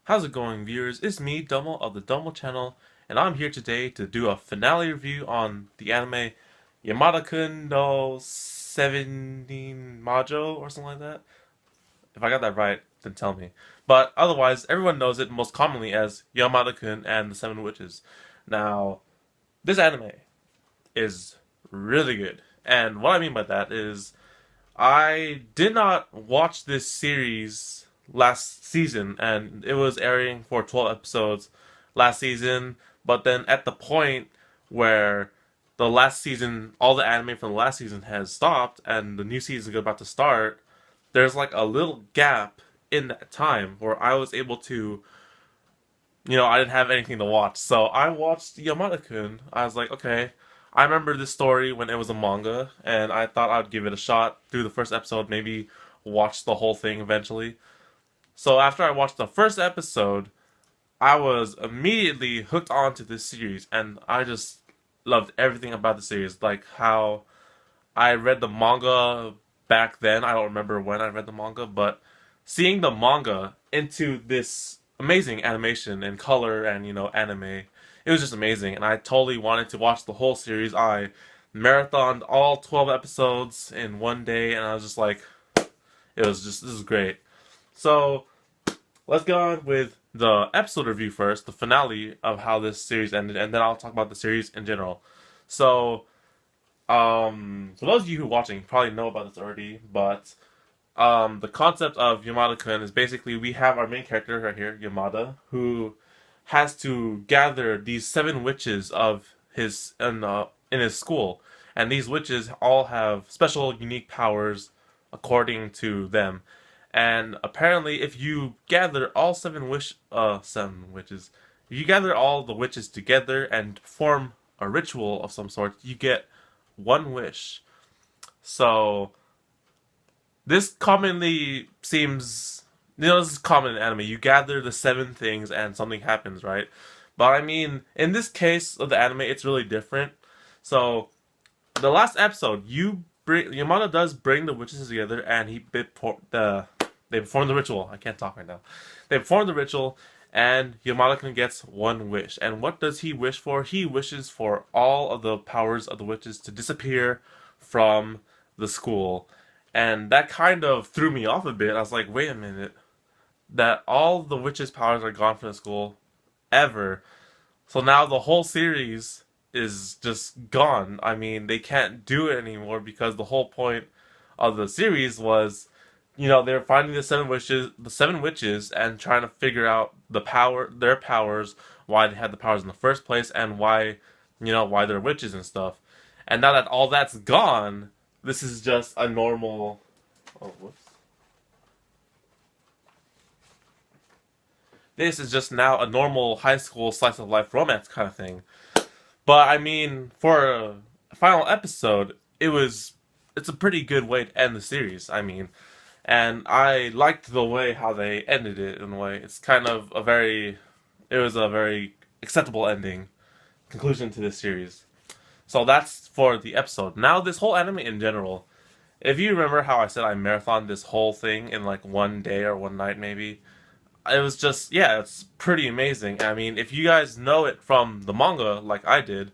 How's it going, viewers? It's me, Domo of the Domo channel, and I'm here today to do a finale review on the anime Yamada-Kun no 17 Majo or something like that. If I got that right, then tell me. But otherwise, everyone knows it most commonly as Yamada-Kun and the Seven Witches. Now, this anime is really good, and what I mean by that is I did not watch this series last season, and it was airing for 12 episodes last season. But then at the point where the last season, all the anime from the last season has stopped, and the new season is about to start, there's like a little gap in that time where I was able to, I didn't have anything to watch. So I watched Yamada-Kun. I was like, okay, I remember this story when it was a manga, and I thought I'd give it a shot through the first episode, maybe watch the whole thing eventually. So after I watched the first episode, I was immediately hooked onto this series, and I just loved everything about the series. Like how I read the manga back then. I don't remember when I read the manga, but seeing the manga into this amazing animation and color and anime, it was just amazing, and I totally wanted to watch the whole series. I marathoned all 12 episodes in one day, and I was just like, this is great. So let's get on with the episode review first, the finale of how this series ended, and then I'll talk about the series in general. So for those of you who are watching, probably know about this already, but the concept of Yamada-Kun is basically we have our main character right here, Yamada, who has to gather these seven witches of his in his school, and these witches all have special, unique powers according to them. And apparently, if you gather all seven witches, if you gather all the witches together and perform a ritual of some sort, you get one wish. So this commonly seems, this is common in anime. You gather the seven things and something happens, right? But I mean, in this case of the anime, it's really different. So, the last episode, Yamada does bring the witches together, and they perform the ritual. I can't talk right now. They perform the ritual, and Yamada-kun gets one wish. And what does he wish for? He wishes for all of the powers of the witches to disappear from the school. And that kind of threw me off a bit. I was like, wait a minute. That all the witches' powers are gone from the school ever. So now the whole series is just gone. I mean, they can't do it anymore because the whole point of the series was, they're finding the seven witches, and trying to figure out their powers, why they had the powers in the first place, and why they're witches and stuff. And now that all that's gone, this is just a normal. Oh, whoops. This is just now a normal high school slice of life romance kind of thing. But I mean, for a final episode, it's a pretty good way to end the series. I mean, and I liked the way how they ended it in a way. It was a very acceptable ending, conclusion to this series. So that's for the episode. Now, this whole anime in general, if you remember how I said I marathoned this whole thing in like one day or one night maybe, it was just, yeah, it's pretty amazing. I mean, if you guys know it from the manga like I did,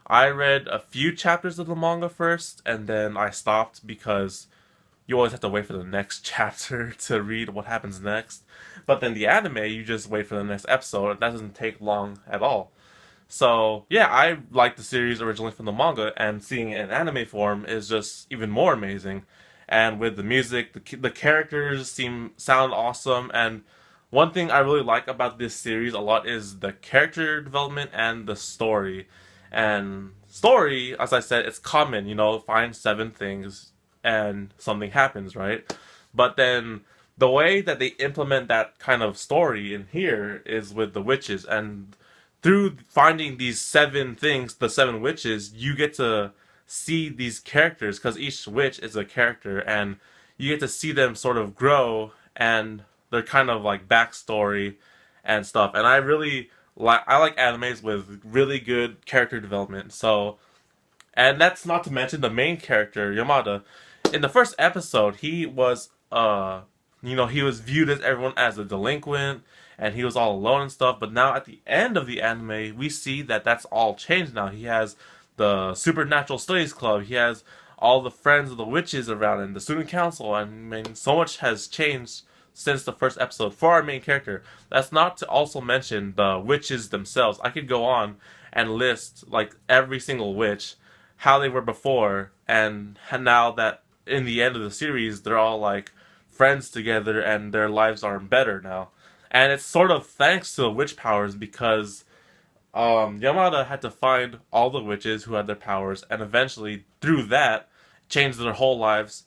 I read a few chapters of the manga first, and then I stopped because you always have to wait for the next chapter to read what happens next. But then the anime, you just wait for the next episode, and that doesn't take long at all. So, yeah, I liked the series originally from the manga, and seeing it in anime form is just even more amazing. And with the music, the characters sound awesome, and one thing I really like about this series a lot is the character development and the story. And story, as I said, it's common, find seven things and something happens, right? But then the way that they implement that kind of story in here is with the witches, and through finding these seven things, the seven witches, you get to see these characters, because each witch is a character, and you get to see them sort of grow, and their kind of like backstory and stuff. And I like animes with really good character development. So, and that's not to mention the main character, Yamada. In the first episode, he was viewed as everyone as a delinquent, and he was all alone and stuff. But now at the end of the anime, we see that that's all changed now. He has the Supernatural Studies Club. He has all the friends of the witches around him, the student council. I mean, so much has changed since the first episode for our main character. That's not to also mention the witches themselves. I could go on and list like every single witch, how they were before, and now that in the end of the series they're all like friends together and their lives are better now. And it's sort of thanks to the witch powers, because Yamada had to find all the witches who had their powers, and eventually, through that, change their whole lives,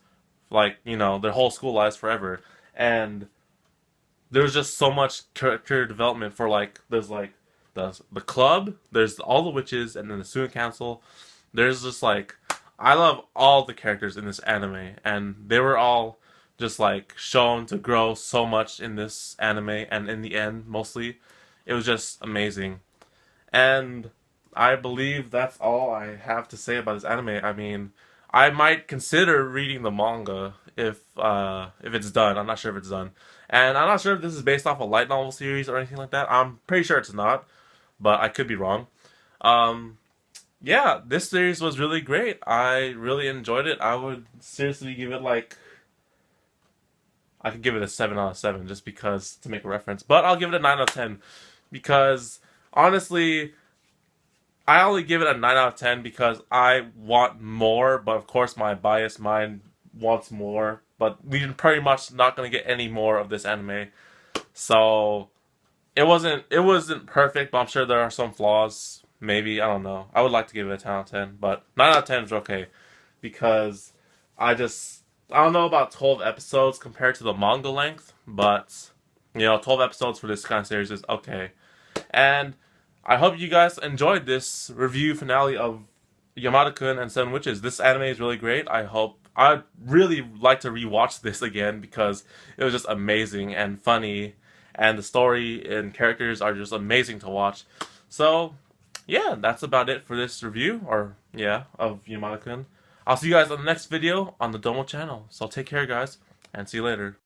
like, you know, their whole school lives forever. And there's just so much character development for, like, there's, like, the club, there's all the witches, and then the student council. There's just, like, I love all the characters in this anime, and they were all just, like, shown to grow so much in this anime, and in the end, mostly, it was just amazing. And I believe that's all I have to say about this anime. I mean, I might consider reading the manga if it's done. I'm not sure if it's done. And I'm not sure if this is based off a light novel series or anything like that. I'm pretty sure it's not, but I could be wrong. Yeah, this series was really great. I really enjoyed it. I would seriously give it like, I could give it a 7 out of 7 just because, to make a reference. But I'll give it a 9 out of 10 because honestly, I only give it a 9 out of 10 because I want more, but of course my biased mind wants more. But we're pretty much not going to get any more of this anime. So, it wasn't perfect, but I'm sure there are some flaws. Maybe, I don't know. I would like to give it a 10 out of 10, but 9 out of 10 is okay. Because I don't know about 12 episodes compared to the manga length, but, you know, 12 episodes for this kind of series is okay. And I hope you guys enjoyed this review finale of Yamada-Kun and Seven Witches. This anime is really great. I'd really like to rewatch this again because it was just amazing and funny, and the story and characters are just amazing to watch. So, yeah, that's about it for this review, of Yamada-Kun. I'll see you guys on the next video on the Domo channel. So take care, guys, and see you later.